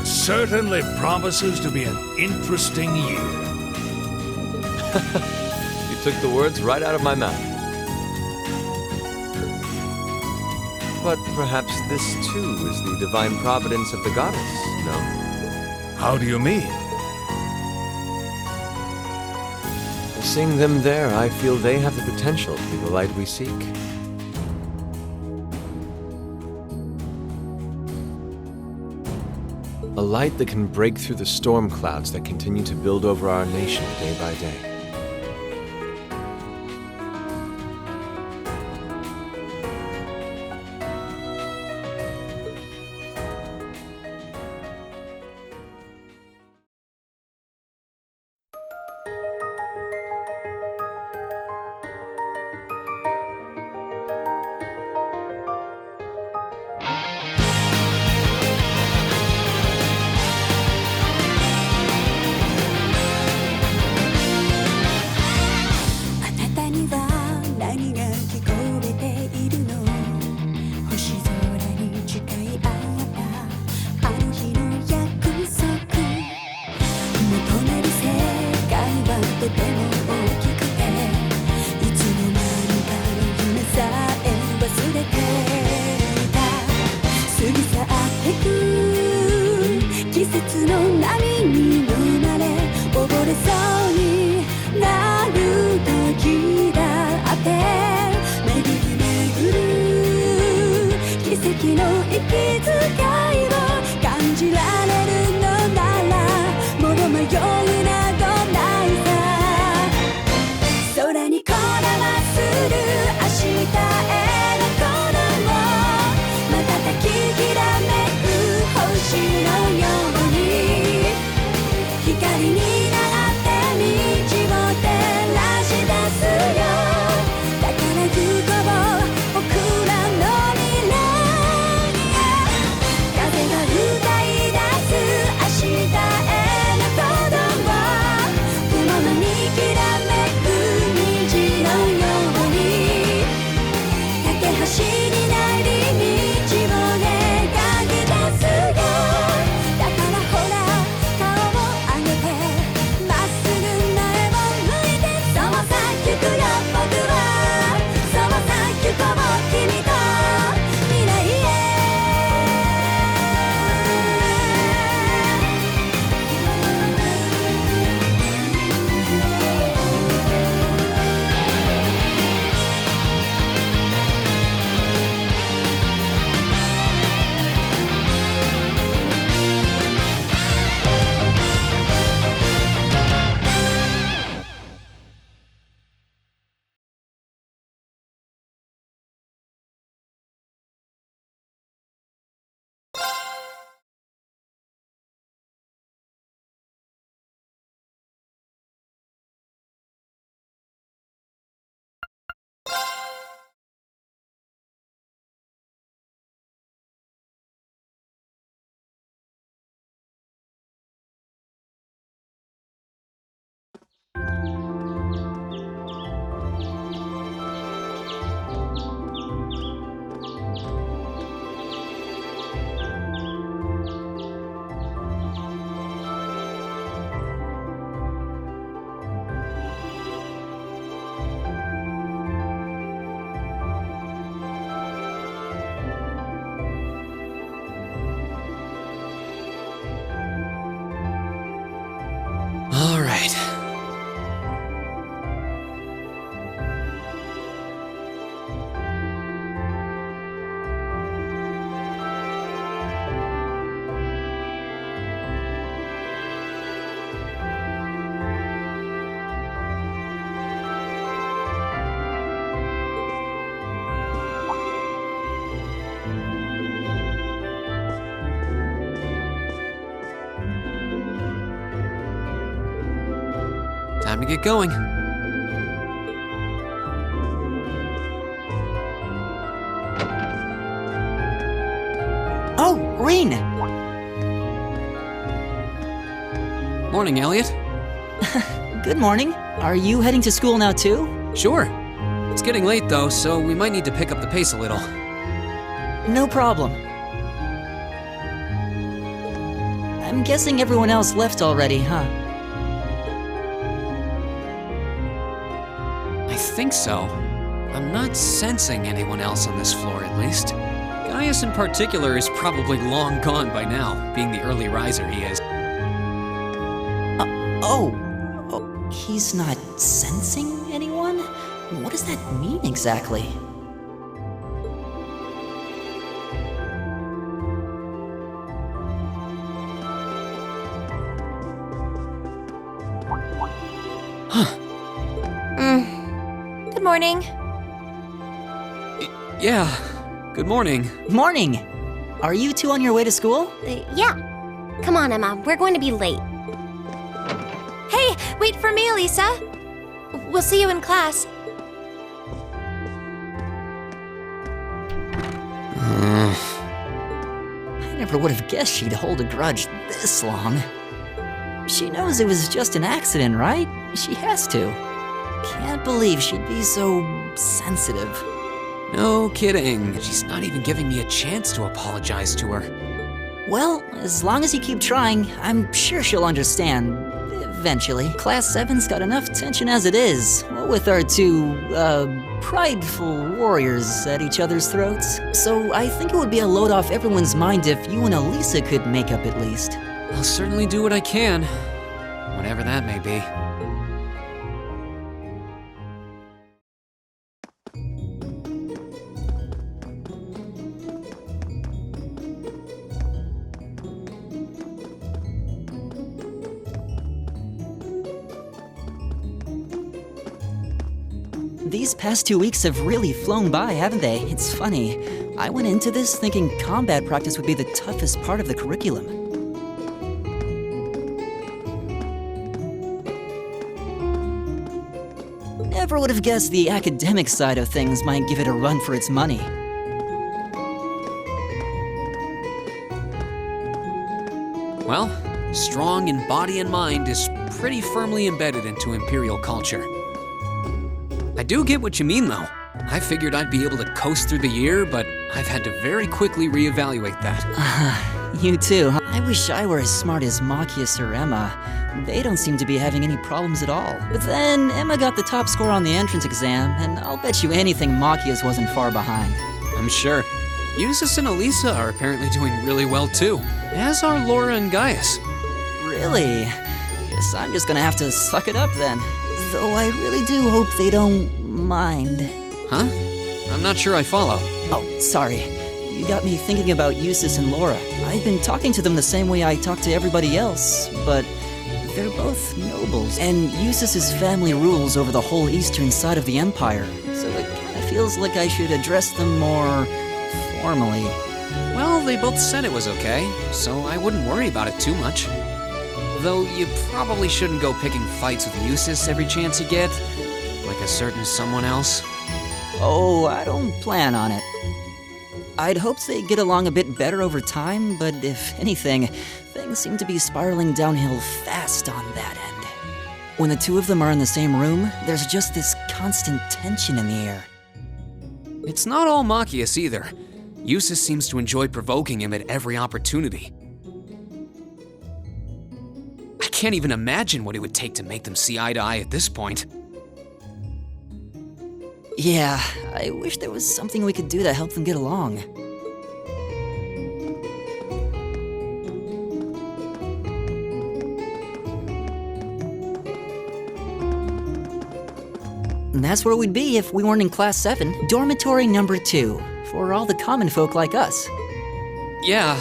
It certainly promises to be an interesting year. You took the words right out of my mouth. But perhaps this too is the divine providence of the goddess, no? How do you mean? Seeing them there, I feel they have the potential to be the light we seek. A light that can break through the storm clouds that continue to build over our nation day by day. Time to get going. Oh, Rean! Morning, Elliot. Good morning. Are you heading to school now too? Sure. It's getting late though, so we might need to pick up the pace a little. No problem. I'm guessing everyone else left already, huh? I think so. I'm not sensing anyone else on this floor, at least. Gaius in particular is probably long gone by now, being the early riser he is. Oh, he's not sensing anyone? What does that mean exactly? Good morning. Yeah, good morning. Morning! Are you two on your way to school? Yeah. Come on, Emma. We're going to be late. Hey, wait for me, Elisa. We'll see you in class. I never would have guessed she'd hold a grudge this long. She knows it was just an accident, right? She has to. Can't believe she'd be so sensitive. No kidding. She's not even giving me a chance to apologize to her. Well, as long as you keep trying, I'm sure she'll understand. Eventually. Class 7's got enough tension as it is, what with our two, prideful warriors at each other's throats. So I think it would be a load off everyone's mind if you and Elisa could make up at least. I'll certainly do what I can, whatever that may be. These past 2 weeks have really flown by, haven't they? It's funny. I went into this thinking combat practice would be the toughest part of the curriculum. Never would have guessed the academic side of things might give it a run for its money. Well, strong in body and mind is pretty firmly embedded into Imperial culture. I do get what you mean, though. I figured I'd be able to coast through the year, but I've had to very quickly reevaluate that. You too. I wish I were as smart as Machias or Emma. They don't seem to be having any problems at all. But then Emma got the top score on the entrance exam, and I'll bet you anything Machias wasn't far behind. I'm sure. Eustace and Elisa are apparently doing really well, too. As are Laura and Gaius. Really? Guess I'm just gonna have to suck it up then. Though I really do hope they don't mind. Huh? I'm not sure I follow. Oh, sorry. You got me thinking about Eustace and Laura. I've been talking to them the same way I talk to everybody else, but they're both nobles. And Eustace's family rules over the whole eastern side of the Empire, so it kind of feels like I should address them more formally. Well, they both said it was okay, so I wouldn't worry about it too much. Though you probably shouldn't go picking fights with Eustace every chance you get, like a certain someone else. Oh, I don't plan on it. I'd hoped they'd get along a bit better over time, but if anything, things seem to be spiraling downhill fast on that end. When the two of them are in the same room, there's just this constant tension in the air. It's not all Machias either. Eustace seems to enjoy provoking him at every opportunity. I can't even imagine what it would take to make them see eye to eye at this point. Yeah, I wish there was something we could do to help them get along. And that's where we'd be if we weren't in Class 7, Dormitory number 2, for all the common folk like us. Yeah,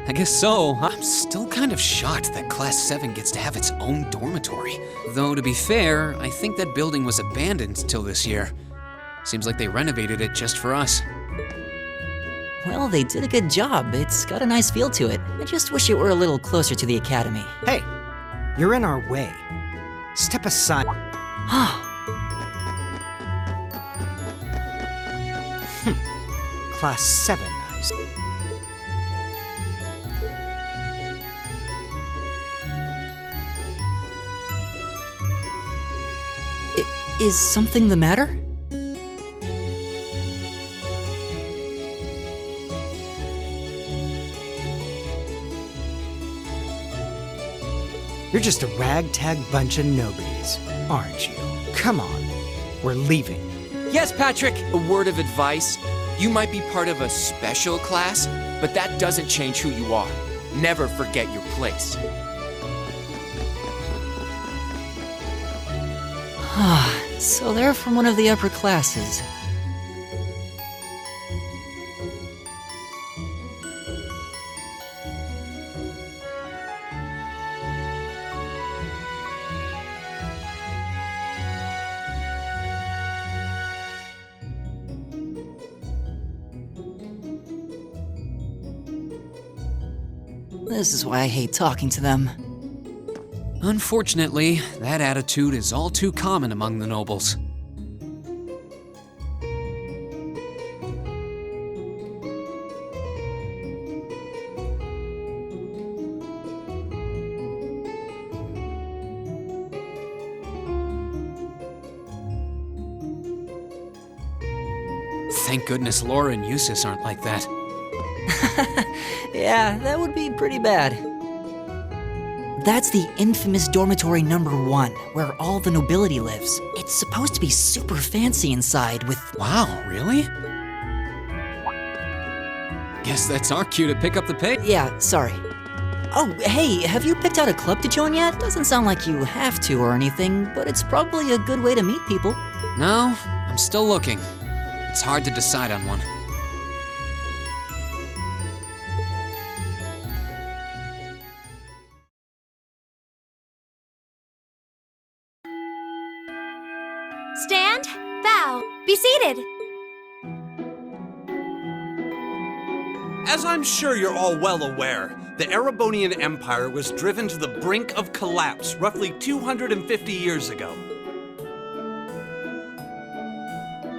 I guess so. I'm still kind of shocked that Class 7 gets to have its own dormitory. Though, to be fair, I think that building was abandoned till this year. Seems like they renovated it just for us. Well, they did a good job. It's got a nice feel to it. I just wish it were a little closer to the academy. Hey, you're in our way. Step aside. Class 7, I see. Is something the matter? You're just a ragtag bunch of nobodies, aren't you? Come on, we're leaving. Yes, Patrick! A word of advice. You might be part of a special class, but that doesn't change who you are. Never forget your place. So they're from one of the upper classes. This is why I hate talking to them. Unfortunately, that attitude is all too common among the nobles. Thank goodness Laura and Eustace aren't like that. Yeah, that would be pretty bad. That's the infamous dormitory number 1, where all the nobility lives. It's supposed to be super fancy inside with... Wow, really? Guess that's our cue to pick up the pace. Yeah, sorry. Oh, hey, have you picked out a club to join yet? Doesn't sound like you have to or anything, but it's probably a good way to meet people. No, I'm still looking. It's hard to decide on one. Stand, bow, be seated. As I'm sure you're all well aware, the Erebonian Empire was driven to the brink of collapse roughly 250 years ago.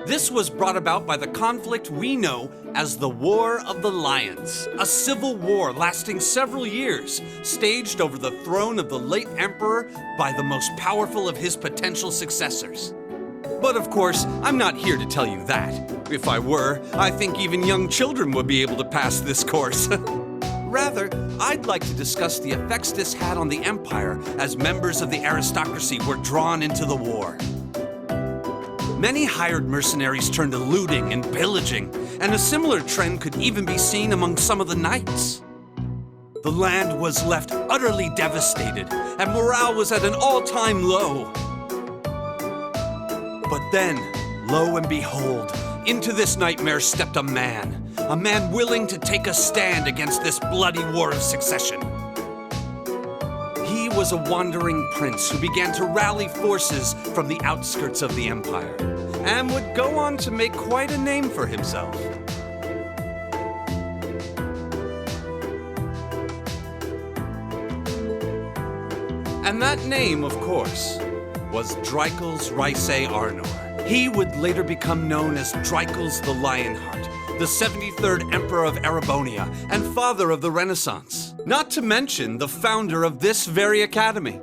This was brought about by the conflict we know as the War of the Lions, a civil war lasting several years, staged over the throne of the late emperor by the most powerful of his potential successors. But of course, I'm not here to tell you that. If I were, I think even young children would be able to pass this course. Rather, I'd like to discuss the effects this had on the Empire as members of the aristocracy were drawn into the war. Many hired mercenaries turned to looting and pillaging, and a similar trend could even be seen among some of the knights. The land was left utterly devastated, and morale was at an all-time low. But then, lo and behold, into this nightmare stepped a man willing to take a stand against this bloody war of succession. He was a wandering prince who began to rally forces from the outskirts of the empire, and would go on to make quite a name for himself. And that name, of course, was Drycles Rhysei Arnor. He would later become known as Drycles the Lionheart, the 73rd Emperor of Erebonia and father of the Renaissance, not to mention the founder of this very academy.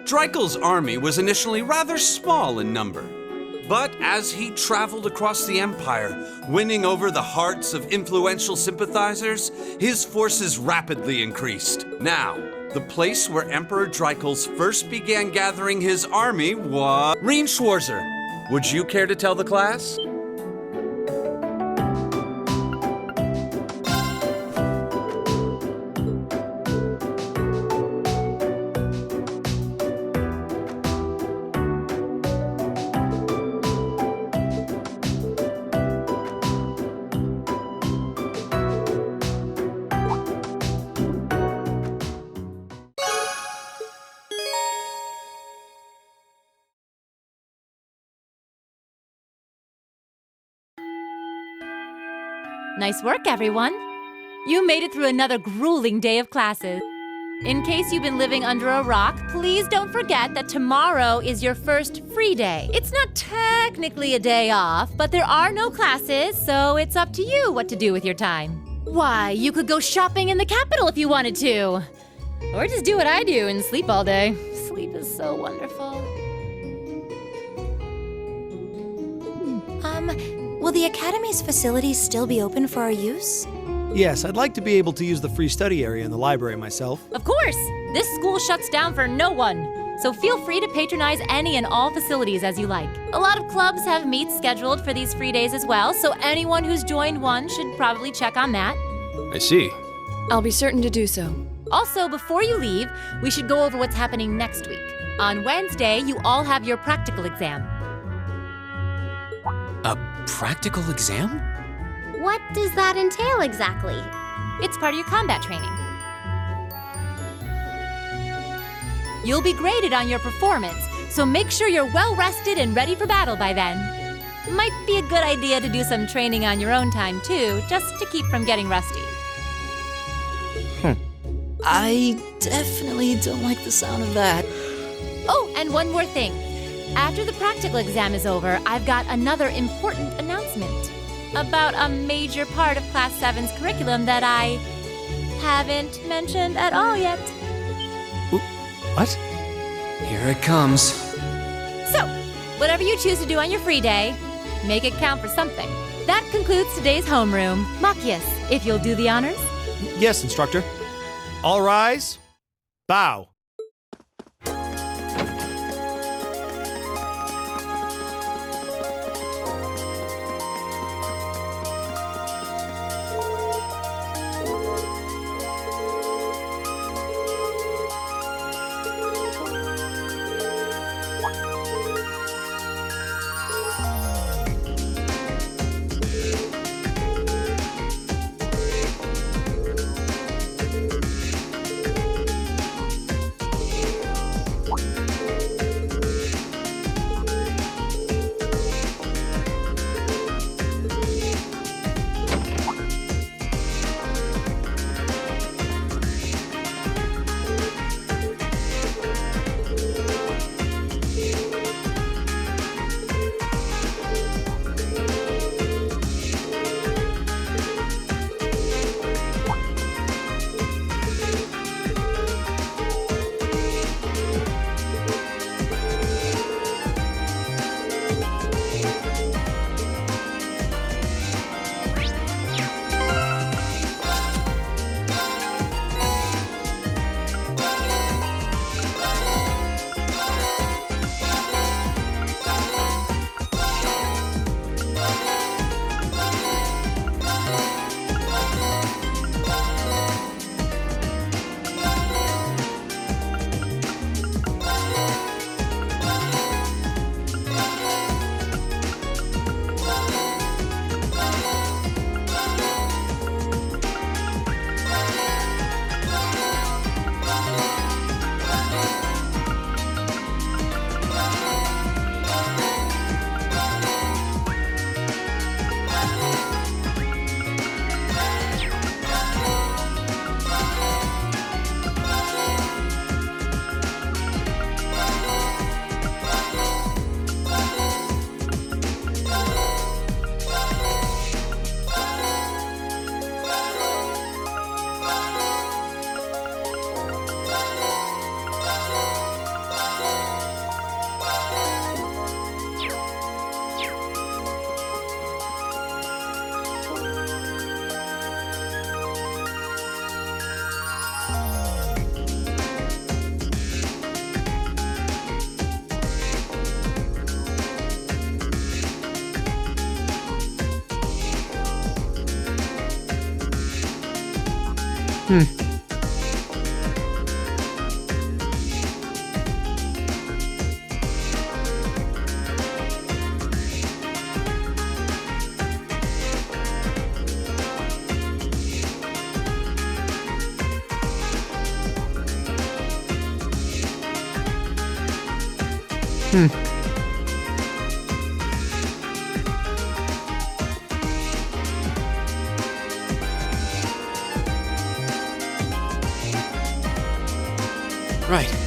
Drycles' army was initially rather small in number, but as he traveled across the empire, winning over the hearts of influential sympathizers, his forces rapidly increased. Now, the place where Emperor Drycles first began gathering his army was... Reen Schwarzer, would you care to tell the class? Nice work, everyone. You made it through another grueling day of classes. In case you've been living under a rock, please don't forget that tomorrow is your first free day. It's not technically a day off, but there are no classes, so it's up to you what to do with your time. Why, you could go shopping in the capital if you wanted to. Or just do what I do and sleep all day. Sleep is so wonderful. Will the Academy's facilities still be open for our use? Yes, I'd like to be able to use the free study area in the library myself. Of course! This school shuts down for no one, so feel free to patronize any and all facilities as you like. A lot of clubs have meets scheduled for these free days as well, so anyone who's joined one should probably check on that. I see. I'll be certain to do so. Also, before you leave, we should go over what's happening next week. On Wednesday, you all have your practical exam. A practical exam? What does that entail exactly? It's part of your combat training. You'll be graded on your performance, so make sure you're well rested and ready for battle by then. Might be a good idea to do some training on your own time too, just to keep from getting rusty. I definitely don't like the sound of that. Oh, and one more thing. After the practical exam is over, I've got another important announcement about a major part of Class 7's curriculum that I haven't mentioned at all yet. What? Here it comes. So, whatever you choose to do on your free day, make it count for something. That concludes today's homeroom. Machias, if you'll do the honors. Yes, instructor. All rise. Bow. Right.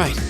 Right.